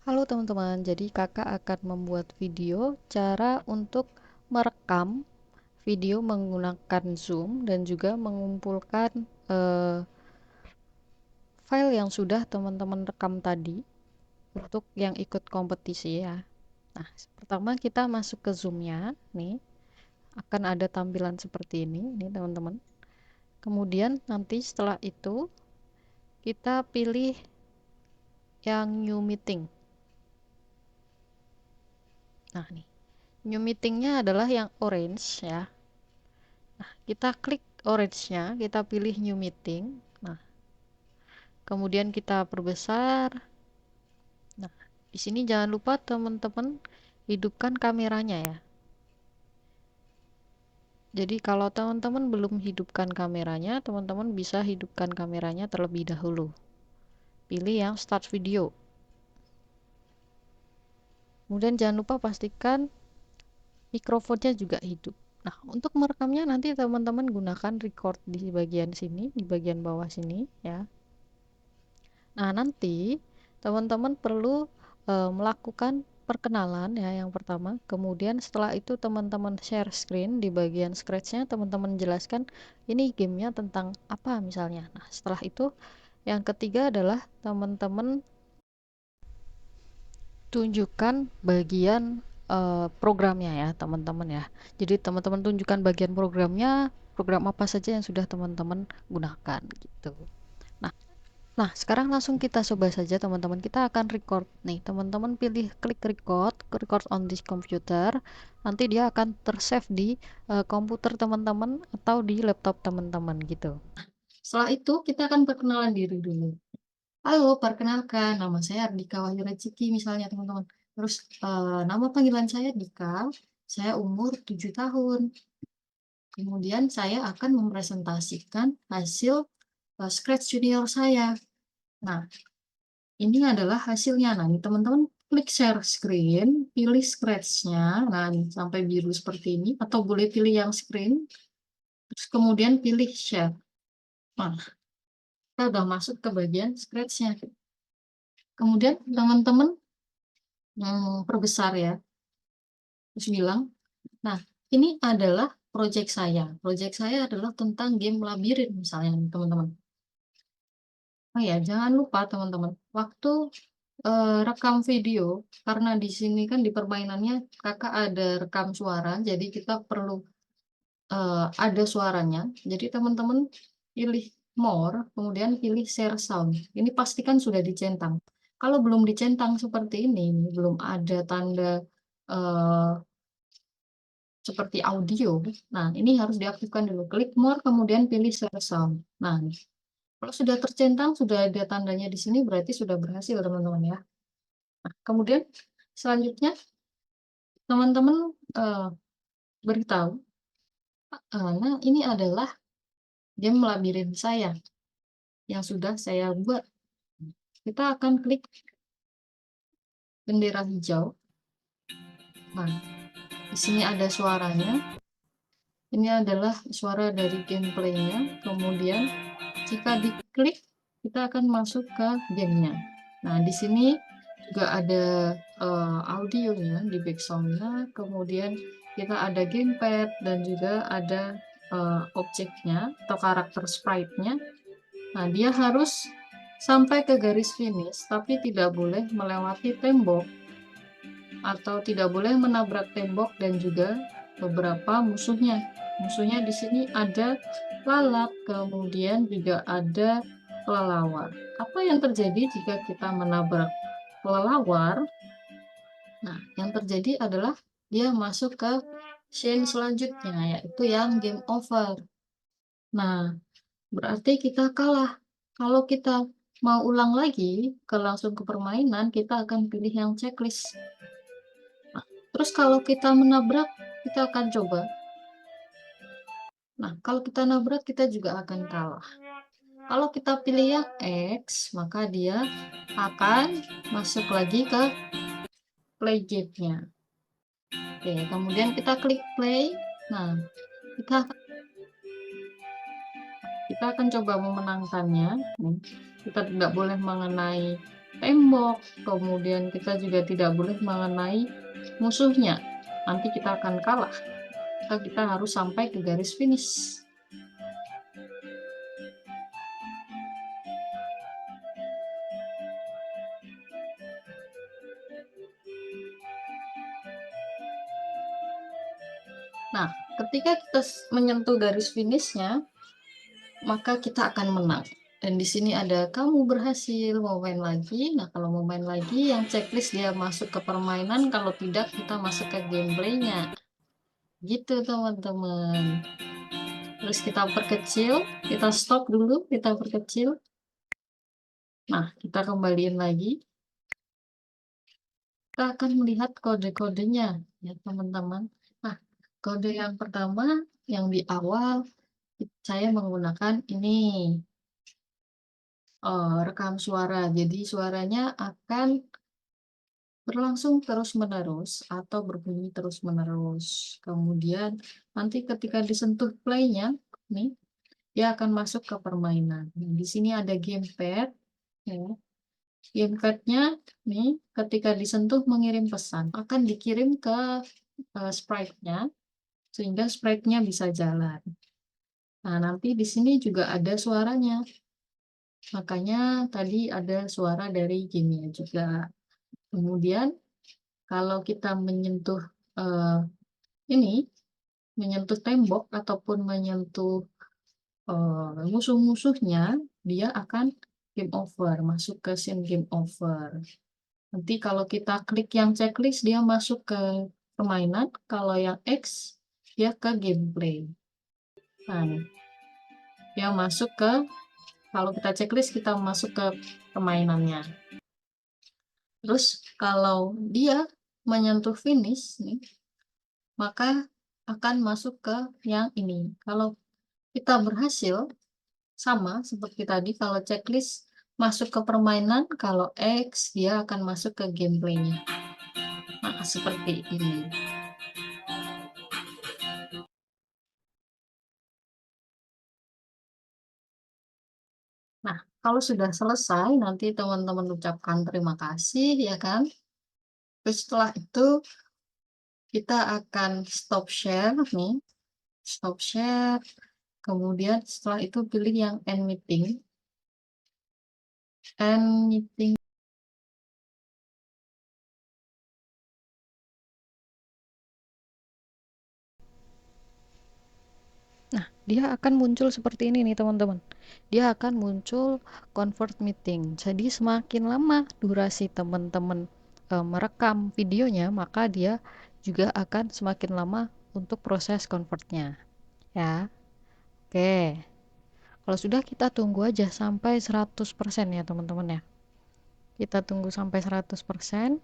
Halo teman-teman, jadi kakak akan membuat video cara untuk merekam video menggunakan Zoom dan juga mengumpulkan eh, file yang sudah teman-teman rekam tadi untuk yang ikut kompetisi ya. Nah, pertama kita masuk ke Zoom-nya, nih akan ada tampilan seperti ini, nih teman-teman. Kemudian nanti setelah itu kita pilih yang New Meeting. Nah, nih New Meeting-nya adalah yang orange ya. Kita klik orange-nya, kita pilih new meeting. Nah, kemudian kita perbesar. Nah, di sini jangan lupa teman-teman hidupkan kameranya ya. Jadi kalau teman-teman belum hidupkan kameranya, teman-teman bisa hidupkan kameranya terlebih dahulu. Pilih yang start video. Kemudian jangan lupa pastikan mikrofonnya juga hidup. Nah, untuk merekamnya nanti teman-teman gunakan record di bagian sini, di bagian bawah sini ya. Nah, nanti teman-teman perlu melakukan perkenalan ya yang pertama. Kemudian setelah itu teman-teman share screen di bagian scratch-nya, teman-teman jelaskan ini gamenya tentang apa misalnya. Nah, setelah itu yang ketiga adalah teman-teman tunjukkan bagian programnya ya teman-teman ya. Jadi teman-teman tunjukkan bagian programnya, program apa saja yang sudah teman-teman gunakan gitu. Nah, Nah, sekarang langsung kita coba saja teman-teman. Kita akan record nih. Teman-teman pilih klik record on this computer. Nanti dia akan tersave di komputer teman-teman atau di laptop teman-teman gitu. Setelah itu kita akan perkenalan diri dulu. Halo, perkenalkan nama saya Ardika Wahyu Ciki misalnya teman-teman. Terus nama panggilan saya Dika. Saya umur 7 tahun. Kemudian saya akan mempresentasikan hasil Scratch Junior saya. Nah, ini adalah hasilnya. Nah, ini teman-teman klik share screen, pilih scratch-nya. Nah, ini sampai biru seperti ini. Atau boleh pilih yang screen. Terus kemudian pilih share. Nah, kita udah masuk ke bagian scratch-nya. Kemudian teman-teman perbesar ya. Terus bilang, nah ini adalah project saya. Project saya adalah tentang game labirin misalnya teman-teman. Oh ya, jangan lupa teman-teman. Waktu rekam video, karena di sini kan di permainannya kakak ada rekam suara, jadi kita perlu ada suaranya. Jadi teman-teman pilih more, kemudian pilih share sound. Ini pastikan sudah dicentang. Kalau belum dicentang seperti ini, belum ada tanda eh, seperti audio. Nah, ini harus diaktifkan dulu. Klik more, kemudian pilih share sound. Nah, kalau sudah tercentang, sudah ada tandanya di sini, berarti sudah berhasil teman-teman ya. Nah, kemudian selanjutnya teman-teman beritahu, nah ini adalah game labirin saya yang sudah saya buat. Kita akan klik bendera hijau. Nah, di sini ada suaranya. Ini adalah suara dari gameplaynya. Kemudian jika diklik, kita akan masuk ke gamenya. Nah, di sini juga ada audionya di backgroundnya. Kemudian kita ada gamepad dan juga ada objeknya atau karakter sprite-nya. Nah, dia harus sampai ke garis finish, tapi tidak boleh melewati tembok atau tidak boleh menabrak tembok dan juga beberapa musuhnya. Musuhnya di sini ada lalat, kemudian juga ada kelelawar. Apa yang terjadi jika kita menabrak kelelawar? Nah, yang terjadi adalah dia masuk ke scene selanjutnya, yaitu yang game over. Nah, berarti kita kalah. Kalau kita mau ulang lagi, langsung ke permainan, kita akan pilih yang checklist. Nah, terus kalau kita menabrak, kita akan coba. Nah, kalau kita nabrak, kita juga akan kalah. Kalau kita pilih yang X, maka dia akan masuk lagi ke play game-nya. Oke, kemudian kita klik play. Nah, kita akan coba memenangkannya. Kita tidak boleh mengenai tembok, kemudian kita juga tidak boleh mengenai musuhnya, nanti kita akan kalah. Kita harus sampai ke garis finish. Nah, ketika kita menyentuh garis finishnya, maka kita akan menang. Dan di sini ada kamu berhasil, mau main lagi. Nah, kalau mau main lagi, yang checklist dia masuk ke permainan, kalau tidak kita masuk ke gameplaynya. Gitu teman-teman. Terus kita perkecil, kita stop dulu, kita perkecil. Nah, kita kembaliin lagi. Kita akan melihat kode-kodenya ya teman-teman. Nah, kode yang pertama yang di awal saya menggunakan ini rekam suara. Jadi suaranya akan berlangsung terus-menerus atau berbunyi terus-menerus. Kemudian nanti ketika disentuh play-nya nih, dia akan masuk ke permainan. Nah, di sini ada gamepad ya. Gamepad-nya nih ketika disentuh mengirim pesan akan dikirim ke sprite-nya sehingga sprite-nya bisa jalan. Nah, nanti di sini juga ada suaranya. Makanya tadi ada suara dari gamenya juga. Kemudian kalau kita menyentuh ini, menyentuh tembok ataupun menyentuh musuh-musuhnya, dia akan game over, masuk ke scene game over. Nanti kalau kita klik yang checklist, dia masuk ke permainan. Kalau yang X, dia ke gameplay. Nah, dia masuk ke, kalau kita checklist, kita masuk ke permainannya. Terus kalau dia menyentuh finish, nih, maka akan masuk ke yang ini. Kalau kita berhasil, sama seperti tadi, kalau checklist masuk ke permainan, kalau X dia akan masuk ke gameplaynya. Nah, seperti ini. Nah, kalau sudah selesai, nanti teman-teman ucapkan terima kasih, ya kan? Terus setelah itu, kita akan stop share nih. Stop share. Kemudian setelah itu pilih yang end meeting. End meeting. Nah, dia akan muncul seperti ini nih teman-teman. Dia akan muncul convert meeting. Jadi semakin lama durasi teman-teman merekam videonya, maka dia juga akan semakin lama untuk proses convertnya. Ya. Oke. Kalau sudah kita tunggu aja sampai 100% ya teman-teman ya. Kita tunggu sampai 100%.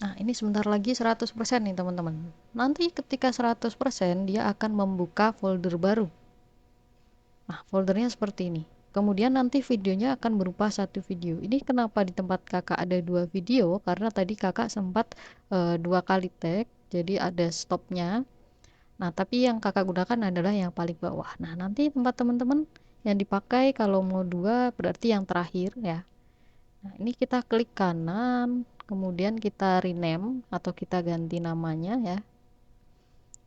Nah, ini sebentar lagi 100% nih teman-teman. Nanti ketika 100% dia akan membuka folder baru. Nah, foldernya seperti ini. Kemudian nanti videonya akan berupa satu video. Ini kenapa di tempat kakak ada dua video? Karena tadi kakak sempat dua kali tag, jadi ada stopnya. Nah, tapi yang kakak gunakan adalah yang paling bawah. Nah, nanti tempat teman-teman yang dipakai kalau mau dua berarti yang terakhir ya. Nah, ini kita klik kanan, kemudian kita rename atau kita ganti namanya ya.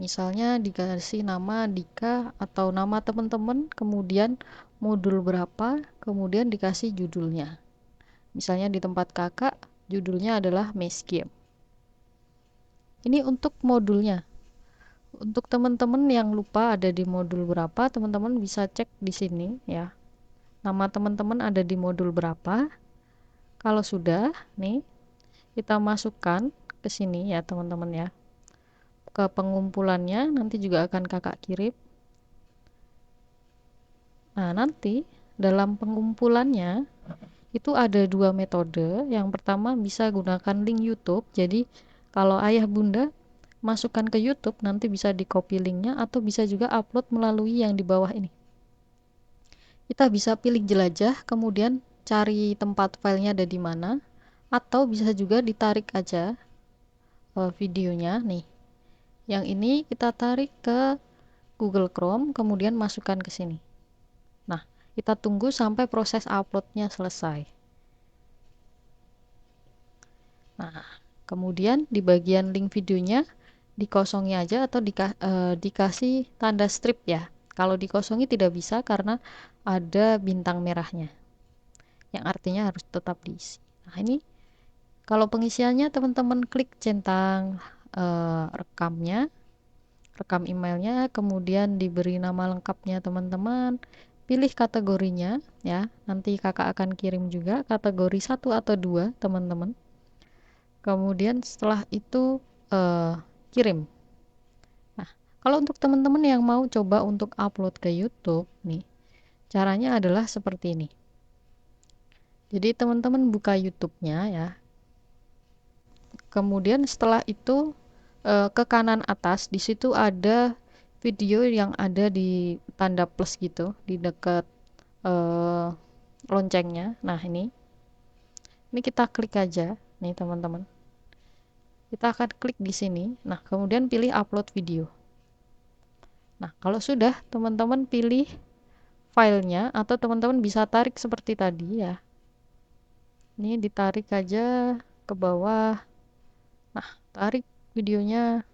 Misalnya dikasih nama Dika atau nama teman-teman, kemudian modul berapa, kemudian dikasih judulnya. Misalnya di tempat kakak, judulnya adalah Mesh Game. Ini untuk modulnya. Untuk teman-teman yang lupa ada di modul berapa, teman-teman bisa cek di sini ya. Nama teman-teman ada di modul berapa. Kalau sudah, nih, kita masukkan ke sini ya teman-teman ya. Ke pengumpulannya nanti juga akan kakak kirim. Nah, nanti dalam pengumpulannya itu ada dua metode. Yang pertama bisa gunakan link YouTube. Jadi kalau ayah bunda masukkan ke YouTube, nanti bisa di copy linknya atau bisa juga upload melalui yang di bawah ini. Kita bisa pilih jelajah, kemudian cari tempat filenya ada di mana, atau bisa juga ditarik aja videonya nih. Yang ini kita tarik ke Google Chrome, kemudian masukkan ke sini. Nah, kita tunggu sampai proses uploadnya selesai. Nah, kemudian di bagian link videonya dikosongi aja atau dikasih tanda strip ya. Kalau dikosongi tidak bisa karena ada bintang merahnya, yang artinya harus tetap diisi. Nah, ini kalau pengisiannya teman-teman klik centang rekamnya, rekam emailnya, kemudian diberi nama lengkapnya teman-teman, pilih kategorinya ya, nanti kakak akan kirim juga kategori 1 atau 2 teman-teman. Kemudian setelah itu kirim. Nah, kalau untuk teman-teman yang mau coba untuk upload ke YouTube nih, caranya adalah seperti ini. Jadi teman-teman buka YouTube-nya ya. Kemudian setelah itu ke kanan atas di situ ada video yang ada di tanda plus gitu di dekat loncengnya. Nah, ini kita klik aja nih teman-teman. Kita akan klik di sini. Nah, kemudian pilih upload video. Nah, kalau sudah teman-teman pilih filenya atau teman-teman bisa tarik seperti tadi ya. Ini ditarik aja ke bawah. Nah, tarik videonya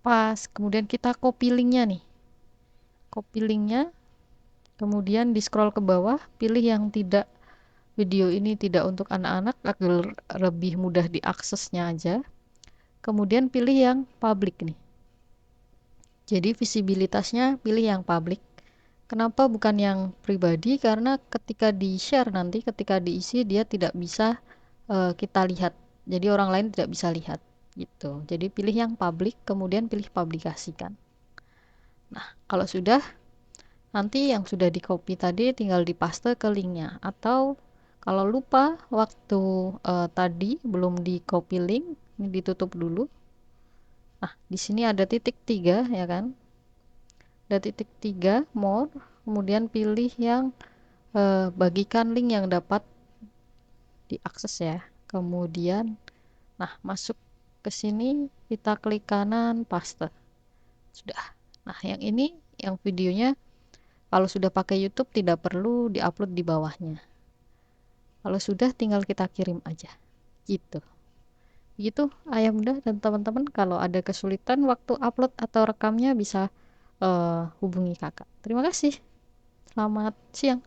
pas. Kemudian kita copy linknya nih. Copy linknya. Kemudian di scroll ke bawah, pilih yang tidak video ini tidak untuk anak-anak agar lebih mudah diaksesnya aja. Kemudian pilih yang public nih. Jadi visibilitasnya pilih yang public. Kenapa bukan yang pribadi? Karena ketika di-share nanti, ketika diisi dia tidak bisa kita lihat. Jadi orang lain tidak bisa lihat gitu. Jadi pilih yang public, kemudian pilih publikasikan. Nah, kalau sudah, nanti yang sudah di copy tadi tinggal dipaste ke linknya. Atau kalau lupa waktu tadi belum di copy link, ini ditutup dulu. Nah, di sini ada titik 3 ya kan? Ada titik 3 more, kemudian pilih yang bagikan link yang dapat diakses ya. Kemudian nah, masuk ke sini, kita klik kanan paste. Sudah. Nah, yang ini yang videonya kalau sudah pakai YouTube tidak perlu diupload di bawahnya. Kalau sudah tinggal kita kirim aja. Gitu. Begitu Ayah Bunda dan teman-teman, kalau ada kesulitan waktu upload atau rekamnya bisa hubungi kakak. Terima kasih. Selamat siang.